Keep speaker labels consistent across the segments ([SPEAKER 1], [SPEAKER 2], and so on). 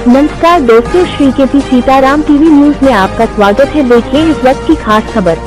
[SPEAKER 1] नमस्कार दोस्तों, Shri KP Sitaram TV news में आपका स्वागत है। देखिए इस वक्त की खास खबर।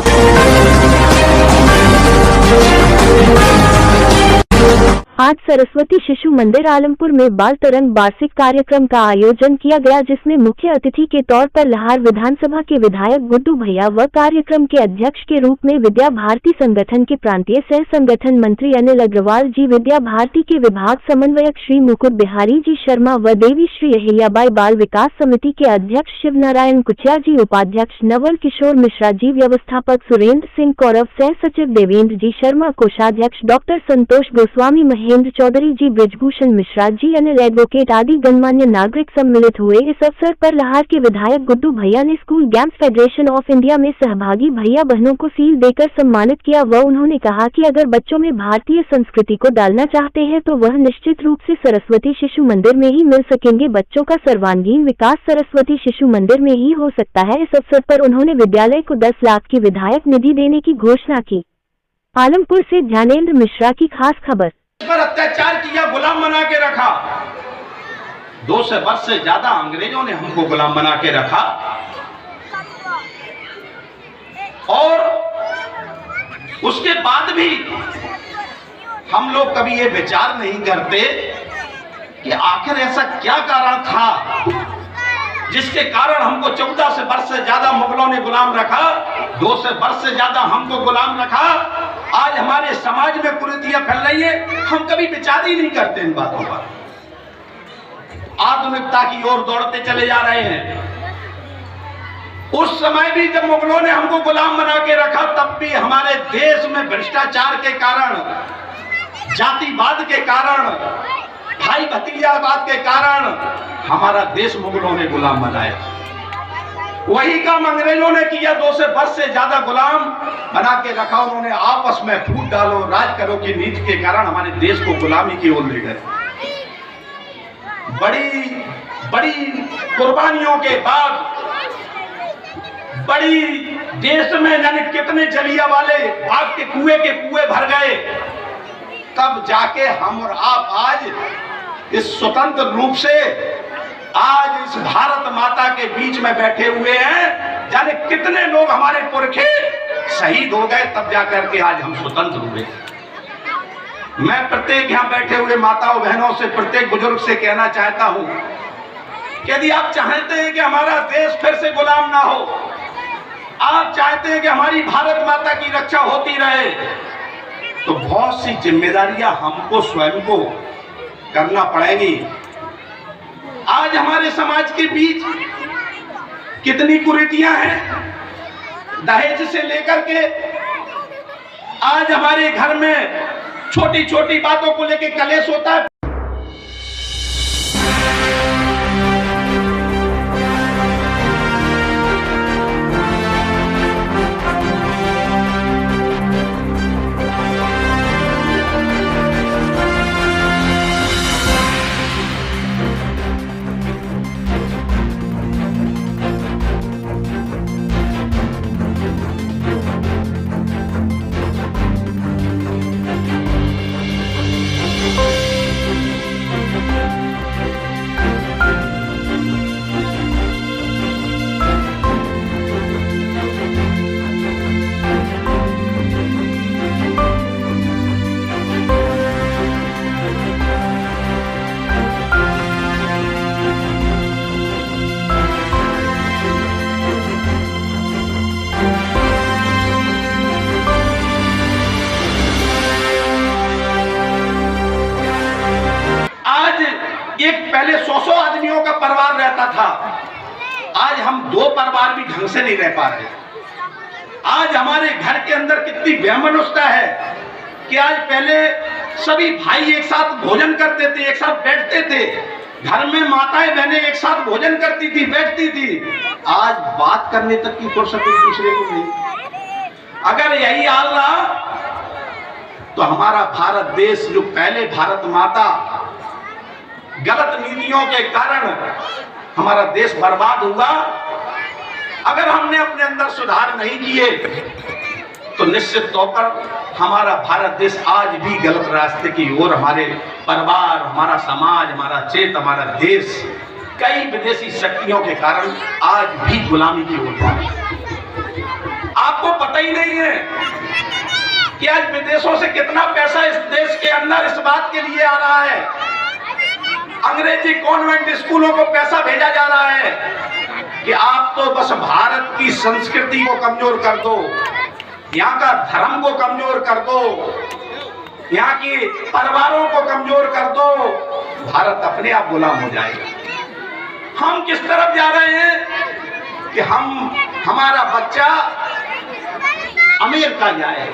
[SPEAKER 1] आज सरस्वती शिशु मंदिर आलमपुर में बाल तरंग वार्षिक कार्यक्रम का आयोजन किया गया, जिसमें मुख्य अतिथि के तौर पर लाहार विधानसभा के विधायक गुड्डू भैया व कार्यक्रम के अध्यक्ष के रूप में विद्या भारती संगठन के प्रांतीय सह संगठन मंत्री अनिल अग्रवाल जी, विद्या भारती के विभाग समन्वयक श्री मुकुट बिहारी जी शर्मा व देवी श्री अहिल्याबाई बाल विकास समिति के अध्यक्ष शिव नारायण कुचिया जी, उपाध्यक्ष नवल किशोर मिश्रा जी, व्यवस्थापक सुरेंद्र सिंह कौरव, सह सचिव देवेंद्र जी शर्मा, कोषाध्यक्ष डॉक्टर संतोष गोस्वामी, महेंद्र चौधरी जी, ब्रिजभूषण मिश्रा जी, अनिल एडवोकेट आदि गणमान्य नागरिक सम्मिलित हुए। इस अवसर पर लाहार के विधायक गुड्डू भैया ने school games federation of India में सहभागी भैया बहनों को सील देकर सम्मानित किया व उन्होंने कहा कि अगर बच्चों में भारतीय संस्कृति को डालना चाहते हैं तो वह निश्चित रूप से सरस्वती शिशु मंदिर में ही मिल सकेंगे। बच्चों का सर्वांगीण विकास सरस्वती शिशु मंदिर में ही हो सकता है। इस अवसर पर उन्होंने विद्यालय को 10 लाख की विधायक निधि देने की घोषणा की। आलमपुर से ज्ञानेंद्र मिश्रा की खास खबर।
[SPEAKER 2] पर अत्याचार किया, गुलाम बना के रखा। 200 वर्ष से ज्यादा अंग्रेजों ने हमको गुलाम बना के रखा और उसके बाद भी हम लोग कभी ये विचार नहीं करते कि आखिर ऐसा क्या कारण था जिसके कारण हमको 1400 वर्ष से ज्यादा मुगलों ने गुलाम रखा, 200 वर्ष से ज्यादा हमको गुलाम रखा। आज हमारे समाज में कुरीतियां फैल रही है, हम कभी विचार ही नहीं करते इन बातों पर। आधुनिकता की ओर दौड़ते चले जा रहे हैं। उस समय भी जब मुगलों ने हमको गुलाम बना के रखा, तब भी हमारे देश में भ्रष्टाचार के कारण, जातिवाद के कारण, भाई भतीजावाद के कारण हमारा देश मुगलों ने गुलाम बनाया। वही काम अंग्रेजों ने किया, 200 वर्ष से ज्यादा गुलाम बना के रखा। उन्होंने आपस में फूट डालो राज करो की नीति के कारण हमारे देश को गुलामी की ओर ले गए। बड़ी बड़ी कुर्बानियों के बाद, बड़ी देश में जाने कितने जलियांवाले बाग के कुएं भर गए, तब जाके हम और आप आज इस स्वतंत्र रूप से आज इस भारत माता के बीच में बैठे हुए हैं। जाने कितने लोग हमारे पुरखे शहीद हो गए, तब जाकर के आज हम स्वतंत्र हुए। मैं प्रत्येक यहाँ बैठे हुए माताओं बहनों से, प्रत्येक बुजुर्ग से कहना चाहता हूं कि यदि आप चाहते हैं कि हमारा देश फिर से गुलाम ना हो, आप चाहते हैं कि हमारी भारत माता की रक्षा होती रहे, तो बहुत सी जिम्मेदारियां हमको स्वयं को करना पड़ेगी। आज हमारे समाज के बीच कितनी कुरीतियां हैं, दहेज से लेकर के आज हमारे घर में छोटी छोटी बातों को लेकर कलेश होता है। एक पहले 100 आदमियों का परिवार रहता था, आज हम 2 परिवार भी ढंग से नहीं रह पा रहे। आज हमारे घर के अंदर कितनी वैमनस्यता है कि आज पहले सभी भाई एक साथ भोजन करते थे, एक साथ बैठते थे, घर में माताएं बहनें एक साथ भोजन करती थी, बैठती थी। आज बात करने तक की फुर्सत एक दूसरे को नहीं। अगर यही हाल रहा तो हमारा भारत देश, जो पहले भारत माता गलत नीतियों के कारण हमारा देश बर्बाद हुआ, अगर हमने अपने अंदर सुधार नहीं किए तो निश्चित तौर पर हमारा भारत देश आज भी गलत रास्ते की ओर, हमारे परिवार, हमारा समाज, हमारा क्षेत्र, हमारा देश कई विदेशी शक्तियों के कारण आज भी गुलामी की ओर बढ़ रही है। आपको पता ही नहीं है कि आज विदेशों से कितना पैसा इस देश के अंदर इस बात के लिए आ रहा है, अंग्रेजी कॉन्वेंट स्कूलों को पैसा भेजा जा रहा है कि आप तो बस भारत की संस्कृति को कमजोर कर दो, यहाँ का धर्म को कमजोर कर दो, यहाँ की परिवारों को कमजोर कर दो, भारत अपने आप गुलाम हो जाएगा। हम किस तरफ जा रहे हैं कि हमारा बच्चा अमेरिका जाए,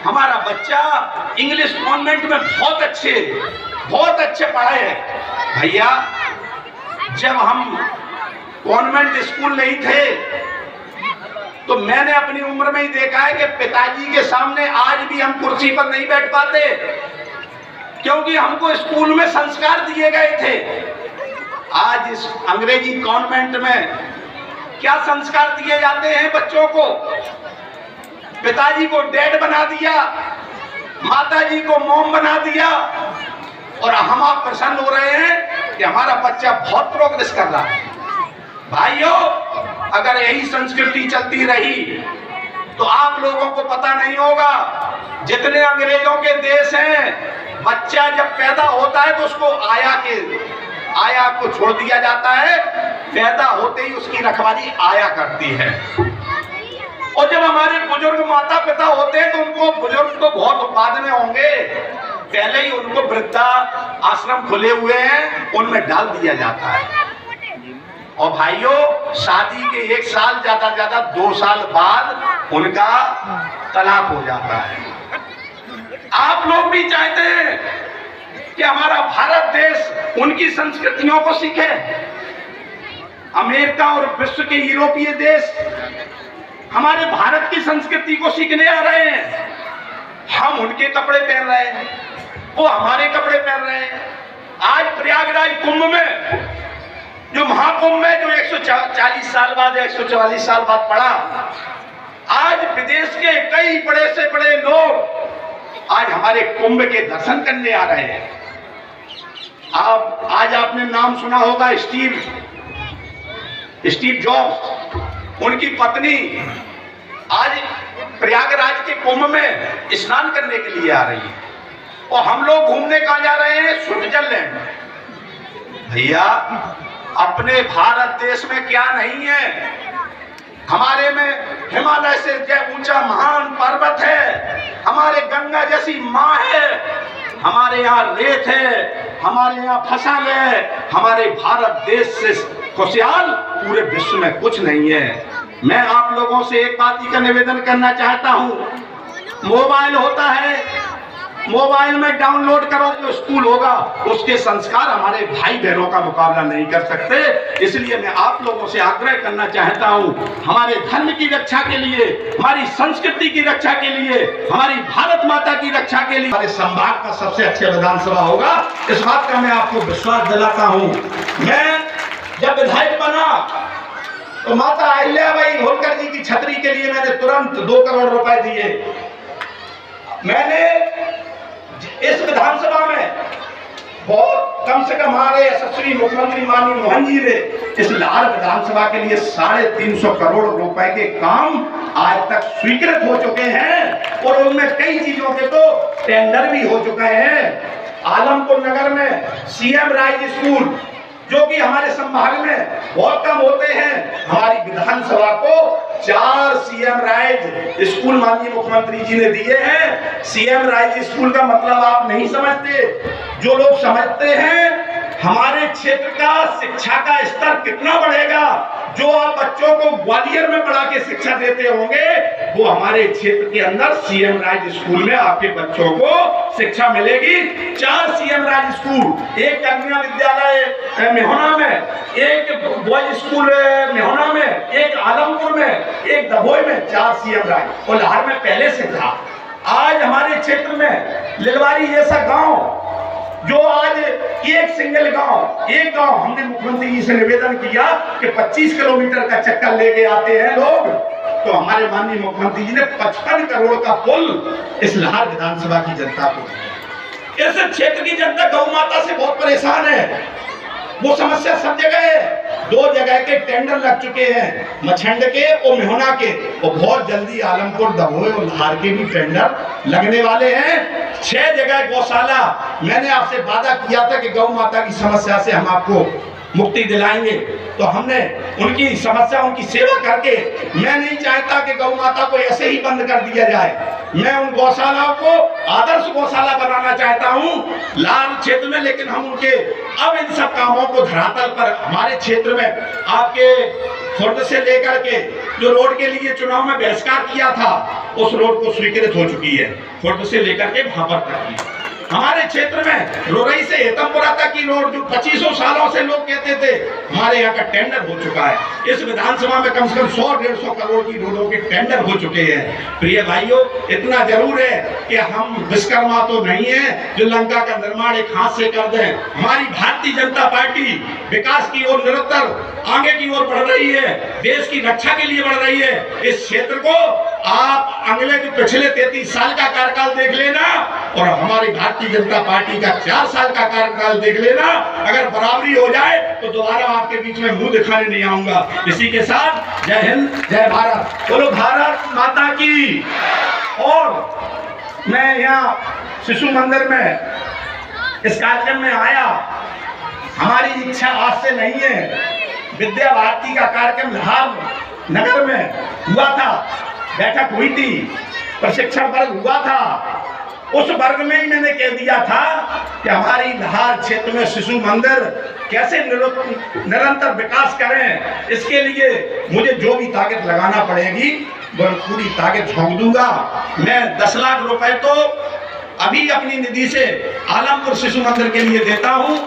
[SPEAKER 2] हमारा बच्चा इंग्लिश कॉन्वेंट में बहुत अच्छे पढ़े हैं। भैया, जब हम कॉन्वेंट स्कूल नहीं थे तो मैंने अपनी उम्र में ही देखा है कि पिताजी के सामने आज भी हम कुर्सी पर नहीं बैठ पाते, क्योंकि हमको स्कूल में संस्कार दिए गए थे। आज इस अंग्रेजी कॉन्वेंट में क्या संस्कार दिए जाते हैं बच्चों को? पिताजी को डैड बना दिया, माताजी को मॉम बना दिया, और हम आप प्रसन्न हो रहे हैं कि हमारा बच्चा बहुत प्रोग्रेस कर रहा है। भाइयों, अगर यही संस्कृति चलती रही तो आप लोगों को पता नहीं होगा, जितने अंग्रेजों के देश हैं, बच्चा जब पैदा होता है तो उसको आया को छोड़ दिया जाता है, पैदा होते ही उसकी रखवाली आया करती है। और जब हमारे बुजुर्ग माता पिता होते हैं तो उनको, बुजुर्ग तो बहुत बाद में होंगे, पहले ही उनको वृद्धा आश्रम खुले हुए हैं, उनमें डाल दिया जाता है। और भाइयों, शादी के 1 साल ज्यादा 2 साल बाद उनका तलाक हो जाता है। आप लोग भी चाहते हैं कि हमारा भारत देश उनकी संस्कृतियों को सीखे। अमेरिका और विश्व के यूरोपीय देश हमारे भारत की संस्कृति को सीखने आ रहे हैं। हम उनके कपड़े पहन रहे हैं, वो हमारे कपड़े पहन रहे हैं। आज प्रयागराज कुंभ में, जो महाकुंभ में जो 140 साल बाद 144 साल बाद पड़ा, आज विदेश के कई बड़े से बड़े लोग आज हमारे कुंभ के दर्शन करने आ रहे हैं। आज आपने नाम सुना होगा स्टीव जॉब्स, उनकी पत्नी आज प्रयागराज के कुंभ में स्नान करने के लिए आ रही है, और हम लोग घूमने कहाँ जा रहे हैं? स्विट्जरलैंड। भैया, अपने भारत देश में क्या नहीं है? हमारे में हिमालय से ऊंचा महान पर्वत है, हमारे गंगा जैसी माँ है, हमारे यहाँ रेत है, हमारे यहाँ फसल है। हमारे भारत देश से खुशहाल पूरे विश्व में कुछ नहीं है। मैं आप लोगों से एक बात ही का निवेदन करना चाहता हूँ, मोबाइल होता है, मोबाइल में डाउनलोड करो जो स्कूल होगा, उसके संस्कार हमारे भाई बहनों का मुकाबला नहीं कर सकते। इसलिए मैं आप लोगों से आग्रह करना चाहता हूं, हमारे धर्म की रक्षा के लिए, हमारी संस्कृति की रक्षा के लिए, हमारी भारत माता की रक्षा के लिए हमारे संभाग का सबसे अच्छा विधानसभा होगा, इस बात का मैं आपको विश्वास दिलाता हूं। मैं जब विधायक बना तो माता अहिल्याबाई होलकर जी की छतरी के लिए मैंने तुरंत 2 करोड़ रुपए दिए। मैंने इस विधानसभा में बहुत कम से कम हमारे यशस्वी मुख्यमंत्री माननीय मोहन जी ने इस लाहौर विधानसभा के लिए 350 करोड़ रुपए के काम आज तक स्वीकृत हो चुके हैं, और उनमें कई चीजों के तो टेंडर भी हो चुके हैं। आलमपुर नगर में सीएम राइज स्कूल, जो कि हमारे संभाग में बहुत कम होते हैं, हमारी विधानसभा को 4 सीएम राइज स्कूल माननीय मुख्यमंत्री जी ने दिए हैं। सीएम राइज स्कूल का मतलब आप नहीं समझते, जो लोग समझते हैं हमारे क्षेत्र का शिक्षा का स्तर कितना बढ़ेगा। जो आप बच्चों को ग्वालियर में पढ़ा के शिक्षा देते होंगे, वो हमारे क्षेत्र के अंदर सीएम राइज स्कूल में आपके बच्चों को शिक्षा मिलेगी। 4 सीएम राइज स्कूल, एक कन्या विद्यालय मेहोना में, एक बॉयज स्कूल मेहोना में, एक आलमपुर में, एक दभोई में, 4 सीएम राइज, और लाहौर में पहले से था। आज हमारे क्षेत्र में लिलवारी जैसा गांव, जो आज एक सिंगल गांव, एक गांव, हमने मुख्यमंत्री जी से निवेदन किया कि 25 किलोमीटर का चक्कर लेके आते हैं लोग, तो हमारे माननीय मुख्यमंत्री जी ने 55 करोड़ का पुल इस लाहौर विधानसभा की जनता को। इस क्षेत्र की जनता गौ माता से बहुत परेशान है। वो समस्या सब जगह है। 2 जगह के टेंडर लग चुके हैं, मछंड के और मेहुना के, और बहुत जल्दी आलमपुर, दमोह और लाहौर के भी टेंडर लगने वाले हैं। 6 जगह गौशाला। मैंने आपसे वादा किया था कि गौ माता की समस्या से हम आपको मुक्ति दिलाएंगे, तो हमने उनकी समस्या, उनकी सेवा करके, मैं नहीं चाहता कि गौ माता को ऐसे ही बंद कर दिया जाए। मैं उन गौशालाओं को आदर्श गौशाला बनाना चाहता हूं लाल क्षेत्र में, लेकिन हम उनके अब इन सब कामों को धरातल पर हमारे क्षेत्र में, आपके खुर्द से लेकर के जो रोड के लिए चुनाव में बहिष्कार किया था, उस रोड को स्वीकृत हो चुकी है, खुर्द से लेकर के भापर तक की। हमारे क्षेत्र में रोरई से हेतमपुरा तक की रोड, जो 2500 सालों से लोग कहते थे, हमारे यहाँ का टेंडर हो चुका है। इस विधानसभा में कम से कम 100-150 करोड़ की रोडों के टेंडर हो चुके हैं। प्रिय भाइयों, इतना जरूर है कि हम विश्वकर्मा तो नहीं है जो लंका का निर्माण एक हाथ से कर दें। हमारी भारतीय जनता पार्टी विकास की ओर निरंतर आगे की ओर बढ़ रही है, देश की रक्षा के लिए बढ़ रही है। इस क्षेत्र को आप अगले जो पिछले 33 साल का कार्यकाल देख लेना, और हमारी भारतीय जनता पार्टी का 4 साल का कार्यकाल देख लेना। अगर बराबरी हो जाए तो दोबारा आपके बीच में मुंह दिखाने नहीं आऊंगा। इसी के साथ जय हिंद, जय भारत, बोलो भारत माता की। और मैं यहाँ शिशु मंदिर में इस कार्यक्रम में आया, हमारी इच्छा आज से नहीं है। विद्या भारती का कार्यक्रम लाहौर नगर में हुआ था, बैठक हुई थी, प्रशिक्षण वर्ग हुआ था। उस वर्ग में ही मैंने कह दिया था कि हमारी लाहौर क्षेत्र में शिशु मंदिर कैसे निरंतर विकास करें, इसके लिए मुझे जो भी ताकत लगाना पड़ेगी वो पूरी ताकत झोंक दूंगा। मैं 10 लाख रुपए तो अभी अपनी निधि से आलमपुर शिशु मंदिर के लिए देता हूं,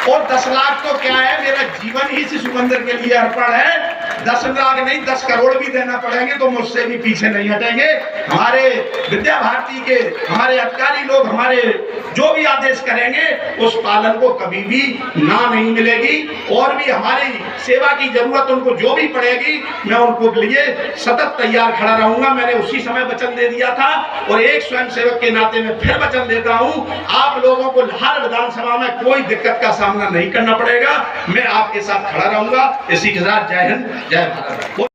[SPEAKER 2] और 10 लाख तो क्या है, मेरा जीवन ही शिशु मंदिर के लिए अर्पण है। 10 लाख नहीं, 10 करोड़ भी देना पड़ेंगे तो मुझसे भी पीछे नहीं हटेंगे। हमारे विद्या भारती के हमारे अधिकारी लोग हमारे जो भी आदेश करेंगे उस पालन को कभी भी ना नहीं मिलेगी, और भी हमारी सेवा की जरूरत उनको जो भी पड़ेगी मैं उनको लिए सतत तैयार खड़ा रहूंगा। मैंने उसी समय वचन दे दिया था, और एक स्वयं सेवक के नाते में फिर वचन देता हूं, आप लोगों को लाहौर विधानसभा में कोई दिक्कत का सामना नहीं करना पड़ेगा। मैं आपके साथ खड़ा रहूंगा। इसी के साथ जय हिंद, जय भारत।